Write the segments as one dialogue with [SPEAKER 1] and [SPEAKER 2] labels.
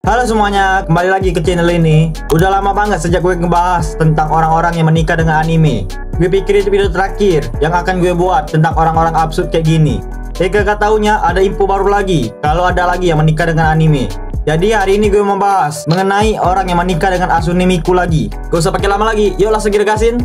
[SPEAKER 1] Halo semuanya, kembali lagi ke channel ini. Udah lama banget sejak gue ngebahas tentang orang-orang yang menikah dengan anime. Gue pikir itu video terakhir yang akan gue buat tentang orang-orang absurd kayak gini. Gak taunya ada info baru lagi kalau ada lagi yang menikah dengan anime. Jadi hari ini gue membahas mengenai orang yang menikah dengan Asune Miku lagi. Gak usah pakai lama lagi, yuk langsung kita gasin.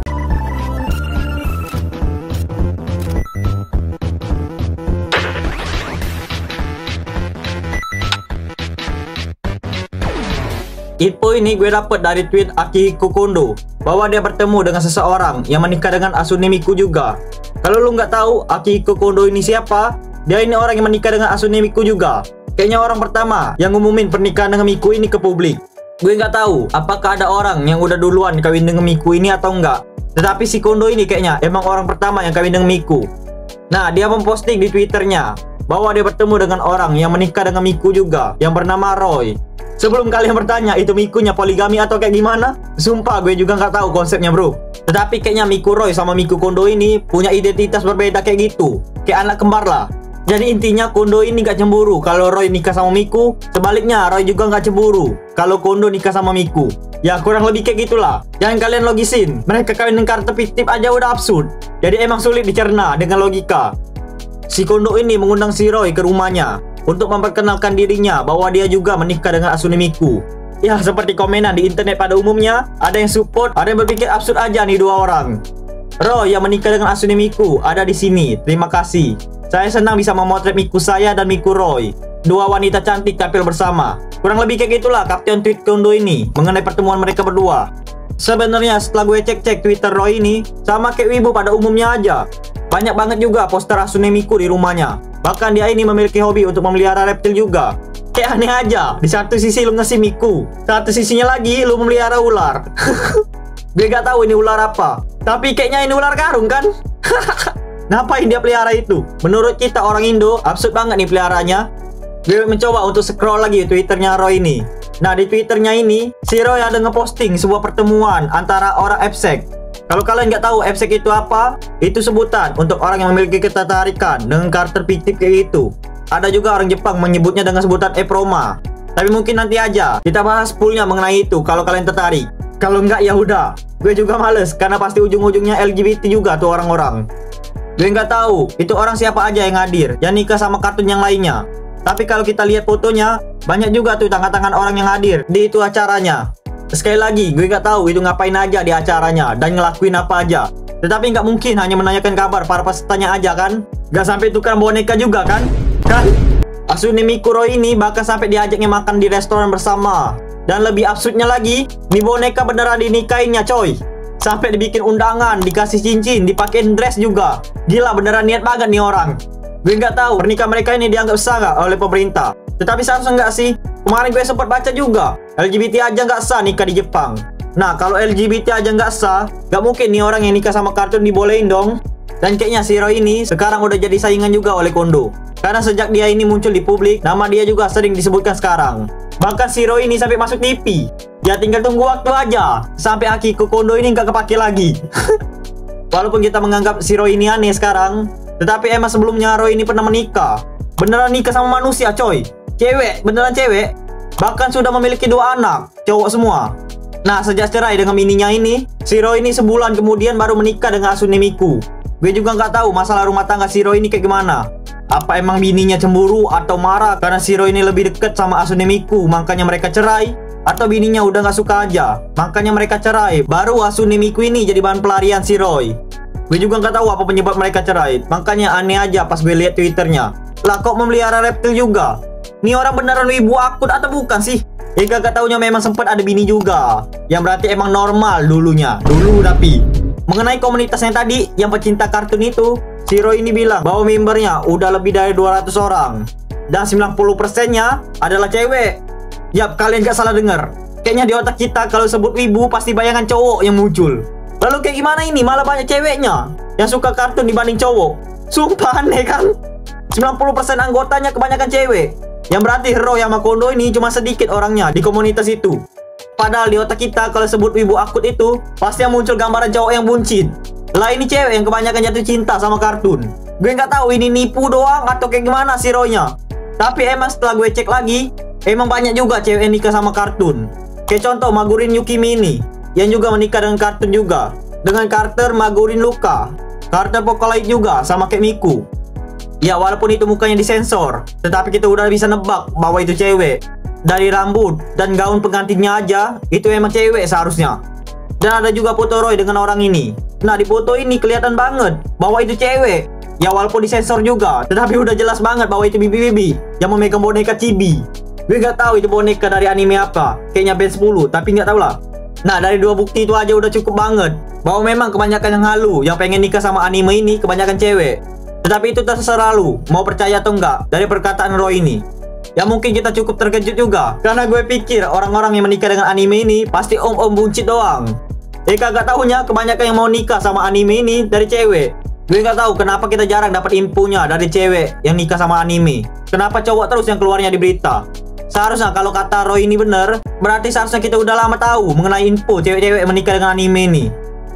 [SPEAKER 1] Info ini gue dapet dari tweet Akihiko Kondo bahwa dia bertemu dengan seseorang yang menikah dengan Asune Miku juga. Kalau lu nggak tahu Akihiko Kondo ini siapa, dia ini orang yang menikah dengan Asune Miku juga. Kayaknya orang pertama yang ngumumin pernikahan dengan Miku ini ke publik. Gue nggak tahu apakah ada orang yang udah duluan kawin dengan Miku ini atau enggak. Tetapi si Kondo ini kayaknya emang orang pertama yang kawin dengan Miku. Nah, dia memposting di Twitternya bahwa dia bertemu dengan orang yang menikah dengan Miku juga, yang bernama Roy. Sebelum kalian bertanya itu Mikunya poligami atau kayak gimana, sumpah gue juga nggak tahu konsepnya bro. Tetapi kayaknya Miku Roy sama Miku Kondo ini punya identitas berbeda kayak gitu, kayak anak kembar lah. Jadi intinya Kondo ini gak cemburu kalau Roy nikah sama Miku, sebaliknya Roy juga gak cemburu kalau Kondo nikah sama Miku. Ya kurang lebih kayak gitulah. Jangan kalian logisin, mereka kawin dengan karakter fiktif aja udah absurd. Jadi emang sulit dicerna dengan logika. Si Kondo ini mengundang si Roy ke rumahnya untuk memperkenalkan dirinya bahwa dia juga menikah dengan Asune Miku. Ya seperti komenan di internet pada umumnya, ada yang support, ada yang berpikir absurd aja nih dua orang. Roy yang menikah dengan Asune Miku ada di sini. Terima kasih. Saya senang bisa memotret Miku saya dan Miku Roy. Dua wanita cantik tampil bersama. Kurang lebih kayak gitulah kapten tweet Kondo ini mengenai pertemuan mereka berdua. Sebenarnya setelah gue cek-cek Twitter Roy ini, sama kayak wibu pada umumnya aja. Banyak banget juga poster Asune Miku di rumahnya. Bahkan dia ini memiliki hobi untuk memelihara reptil juga. Kayak aneh aja, di satu sisi lu ngasih Miku, satu sisinya lagi lu memelihara ular. Gue gak tahu ini ular apa, tapi kayaknya ini ular karung kan? Ngapain dia pelihara itu? Menurut kita orang Indo, absurd banget nih peliharanya. Gue mencoba untuk scroll lagi Twitternya Roy ini. Nah di Twitternya ini, si Roy ada ngeposting sebuah pertemuan antara orang Epsec. Kalau kalian nggak tahu Epsec itu apa, itu sebutan untuk orang yang memiliki ketertarikan dengan karakter fiktif kayak gitu. Ada juga orang Jepang menyebutnya dengan sebutan Eproma. Tapi mungkin nanti aja kita bahas fullnya mengenai itu kalau kalian tertarik. Kalau nggak ya udah, gue juga males karena pasti ujung-ujungnya LGBT juga tuh orang-orang. Gue nggak tahu itu orang siapa aja yang hadir, yang nikah sama kartun yang lainnya. Tapi kalau kita lihat fotonya, banyak juga tuh tangan-tangan orang yang hadir di itu acaranya. Sekali lagi, gue nggak tahu itu ngapain aja di acaranya dan ngelakuin apa aja. Tetapi nggak mungkin hanya menanyakan kabar para pesertanya aja kan? Nggak sampai tukar boneka juga kan? Asune Miku Roy ini bahkan sampai diajaknya makan di restoran bersama. Dan lebih absurdnya lagi, nih boneka beneran dinikahinnya coy. Sampai dibikin undangan, dikasih cincin, dipakein dress juga. Gila beneran niat banget nih orang. Gue nggak tahu pernikahan mereka ini dianggap sah nggak oleh pemerintah. Tetapi seharusnya nggak sih? Kemarin gue sempat baca juga, LGBT aja nggak sah nikah di Jepang. Nah kalau LGBT aja nggak sah, nggak mungkin nih orang yang nikah sama kartun dibolehin dong. Dan kayaknya si Roy ini sekarang udah jadi saingan juga oleh Kondo. Karena sejak dia ini muncul di publik, nama dia juga sering disebutkan sekarang. Bahkan si Roy ini sampai masuk TV. Ya tinggal tunggu waktu aja sampai Akihiko Kondo ini nggak kepake lagi. Walaupun kita menganggap si Roy ini aneh sekarang, tetapi emang sebelumnya Roy ini pernah menikah. Beneran nikah sama manusia coy. Cewek, beneran cewek. Bahkan sudah memiliki 2 anak, cowok semua. Nah sejak cerai dengan mininya ini, si Roy ini sebulan kemudian baru menikah dengan Asune Miku. Gue juga nggak tahu masalah rumah tangga si Roy ini kayak gimana. Apa emang bininya cemburu atau marah karena si Roy ini lebih deket sama Asune Miku, makanya mereka cerai? Atau bininya udah nggak suka aja, makanya mereka cerai. Baru Asune Miku ini jadi bahan pelarian si Roy. Gue juga nggak tahu apa penyebab mereka cerai. Makanya aneh aja pas gue lihat Twitternya. Lah kok memelihara reptil juga? Nih orang beneran wibu akut atau bukan sih? Ya gak taunya memang sempat ada bini juga. Yang berarti emang normal dulunya. Dulu tapi. Mengenai komunitasnya tadi yang pecinta kartun itu, si Roy ini bilang bahwa membernya udah lebih dari 200 orang. Dan 90%-nya adalah cewek. Yap, kalian gak salah dengar. Kayaknya di otak kita kalau sebut wibu pasti bayangan cowok yang muncul. Lalu kayak gimana ini? Malah banyak ceweknya yang suka kartun dibanding cowok. Sumpah aneh kan? 90% anggotanya kebanyakan cewek. Yang berarti Roy sama Kondo ini cuma sedikit orangnya di komunitas itu. Padahal di otak kita kalau sebut wibu akut itu pasti yang muncul gambaran cowok yang buncit. Lah ini cewek yang kebanyakan jatuh cinta sama kartun. Gue nggak tahu ini nipu doang atau kayak gimana si Roy-nya. Tapi emang setelah gue cek lagi, Emang banyak juga cewek yang nikah sama kartun. Kayak contoh Magurin Yukimi ini, yang juga menikah dengan kartun juga, dengan karakter Magurin Luka, karakter Pokolite juga sama kayak Miku. Ya walaupun itu mukanya disensor, tetapi kita udah bisa nebak bahwa itu cewek. Dari rambut dan gaun pengantinnya aja, itu emang cewek seharusnya. Dan ada juga foto Roy dengan orang ini. Nah di foto ini kelihatan banget bahwa itu cewek. Ya walaupun disensor juga, tetapi udah jelas banget bahwa itu Bibi yang memegang boneka Chibi. Gue gak tahu itu boneka dari anime apa, kayaknya band 10, tapi gak tahu lah. Nah dari dua bukti itu aja udah cukup banget bahwa memang kebanyakan yang halu yang pengen nikah sama anime ini kebanyakan cewek. Tetapi itu terserah lu mau percaya atau enggak dari perkataan Roy ini. Ya mungkin kita cukup terkejut juga, karena gue pikir orang-orang yang menikah dengan anime ini pasti om-om buncit doang. Kagak tahunya kebanyakan yang mau nikah sama anime ini dari cewek. Gue gak tahu kenapa kita jarang dapat infonya dari cewek yang nikah sama anime. Kenapa cowok terus yang keluarnya di berita? Seharusnya kalau kata Roy ini bener, berarti seharusnya kita udah lama tahu mengenai info cewek-cewek menikah dengan anime ini.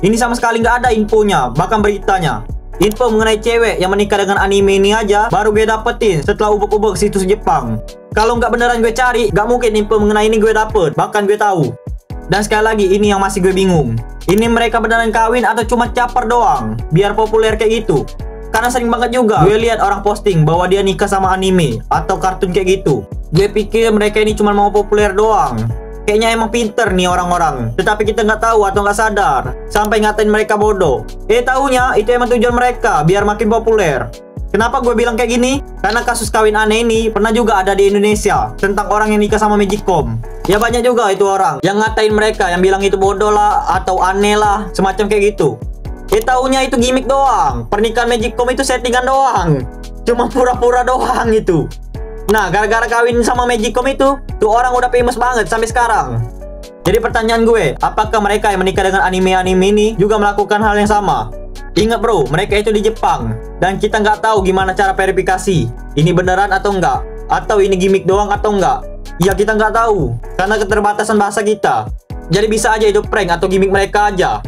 [SPEAKER 1] Ini sama sekali nggak ada infonya, bahkan beritanya. Info mengenai cewek yang menikah dengan anime ini aja baru gue dapetin setelah ubek-ubek situs Jepang. Kalau nggak beneran gue cari, nggak mungkin info mengenai ini gue dapet, bahkan gue tahu. Dan sekali lagi ini yang masih gue bingung. Ini mereka beneran kawin atau cuma caper doang, biar populer kayak gitu? Karena sering banget juga gue lihat orang posting bahwa dia nikah sama anime atau kartun kayak gitu. Gue pikir mereka ini cuma mau populer doang. Kayaknya emang pinter nih orang-orang. Tetapi kita nggak tahu atau nggak sadar sampai ngatain mereka bodoh. Taunya itu emang tujuan mereka biar makin populer. Kenapa gue bilang kayak gini? Karena kasus kawin aneh ini pernah juga ada di Indonesia tentang orang yang nikah sama Magicom. Ya banyak juga itu orang yang ngatain mereka, yang bilang itu bodoh lah atau aneh lah, semacam kayak gitu. Taunya itu gimmick doang. Pernikahan Magicom itu settingan doang. Cuma pura-pura doang itu. Nah, gara-gara kawin sama Magicom itu, tuh orang udah famous banget sampai sekarang. Jadi pertanyaan gue, apakah mereka yang menikah dengan anime-anime ini juga melakukan hal yang sama? Ingat bro, mereka itu di Jepang. Dan kita nggak tahu gimana cara verifikasi. Ini beneran atau enggak? Atau ini gimmick doang atau enggak? Ya kita nggak tahu, karena keterbatasan bahasa kita. Jadi bisa aja itu prank atau gimmick mereka aja.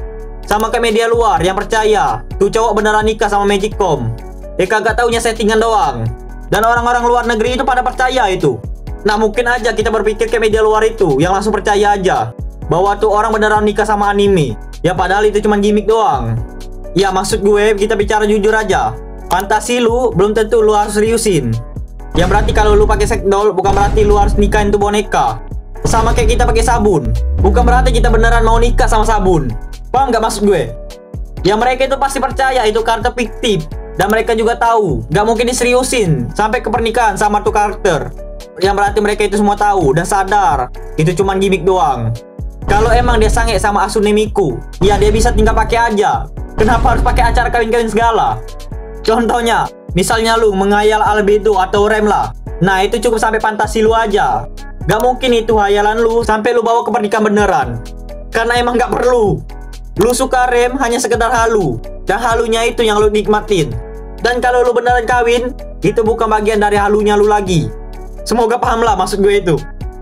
[SPEAKER 1] Sama kayak media luar yang percaya tuh cowok beneran nikah sama Magicom. Kagak taunya settingan doang. Dan orang-orang luar negeri itu pada percaya itu. Nah mungkin aja kita berpikir kayak media luar itu yang langsung percaya aja bahwa tuh orang beneran nikah sama anime. Ya padahal itu cuma gimmick doang. Ya maksud gue kita bicara jujur aja. Fantasi lu belum tentu lu harus seriusin. Ya berarti kalau lu pakai sex doll bukan berarti lu harus nikahin tuh boneka. Sama kayak kita pakai sabun, bukan berarti kita beneran mau nikah sama sabun. Paham gak maksud gue? Ya mereka itu pasti percaya itu karakter fiktif. Dan mereka juga tahu gak mungkin diseriusin sampai ke pernikahan sama tuh karakter. Yang berarti mereka itu semua tahu dan sadar itu cuma gimmick doang. Kalau emang dia sange sama Asune Miku, ya dia bisa tinggal pakai aja. Kenapa harus pakai acara kawin-kawin segala? Contohnya, misalnya lu menghayal albedo atau rem lah. Nah itu cukup sampai fantasi lu aja. Gak mungkin itu hayalan lu sampai lu bawa ke pernikahan beneran. Karena emang gak perlu. Lu suka rem hanya sekedar halu. Dan halunya itu yang lu nikmatin. Dan kalau lu beneran kawin, itu bukan bagian dari halunya lu lagi. Semoga paham lah maksud gue itu.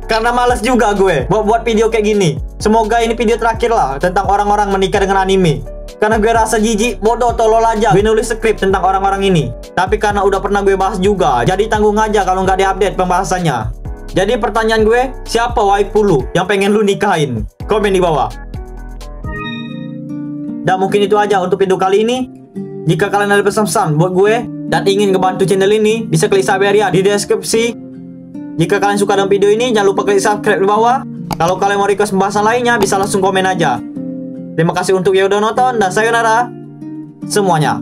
[SPEAKER 1] Karena males juga gue buat video kayak gini. Semoga ini video terakhir lah tentang orang-orang menikah dengan anime. Karena gue rasa jijik, bodoh, tolol aja gue nulis skrip tentang orang-orang ini. Tapi karena udah pernah gue bahas juga, jadi tanggung aja kalau nggak diupdate pembahasannya. Jadi pertanyaan gue, siapa waifu lu yang pengen lu nikahin? Komen di bawah. Dan mungkin itu aja untuk video kali ini. Jika kalian ada pesan-pesan buat gue dan ingin ngebantu channel ini, bisa klik subscribe ya di deskripsi. Jika kalian suka dengan video ini, jangan lupa klik subscribe di bawah. Kalau kalian mau request pembahasan lainnya, bisa langsung komen aja. Terima kasih untuk yang udah nonton dan sayonara semuanya.